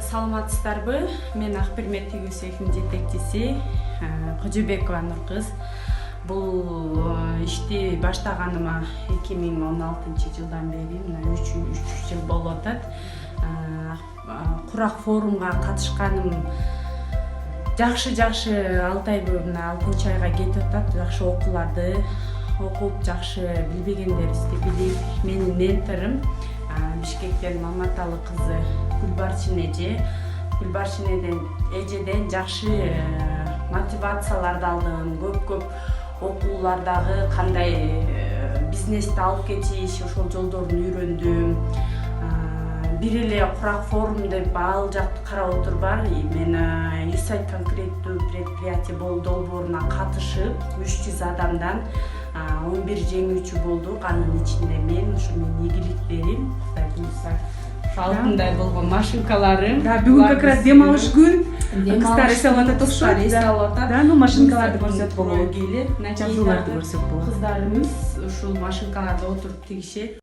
Саламатсыздарбы? Мен Акбермет тигүү цехинин жетекчиси Кожобекова Нуркыз. Бул ишти баштаганыма 2016-жылдан бери мына 3 жыл болуп атат. Курак форумга катышканым жакшы 6 ай мына 6-айга кетип атат. Жакшы окууларды окуп, жакшы билбегендерди билип, менин менторум Бишкектен Маматалы кызы Гүлбарчын эже. Гүлбарчын эжеден жакшы мотивацияларды алдым. Көп окуулардагы кандай бизнести алып кетиш, ошол жолдорун үйрөндүм. Бир эле курак форум деп ал жакты карап отурбай, мен USAID конкреттүү предприятие долбооруна катышып, 300 адамдан 11 жеңүүчү болдук. Анын ичинде мен, ушу менин ийгиликтерим, Кудай буйруса, алтындай болгон машинкаларым. Да, бүгүн как раз дем алыш күн. Кыздар эсе алып атат, окшойт. Да, ну машинкаларды көрсөтүп болот. Келип, Чабууларды көрсөтүп болот. Кыздарыбыз ушул машинкаларда отуруп тигишет.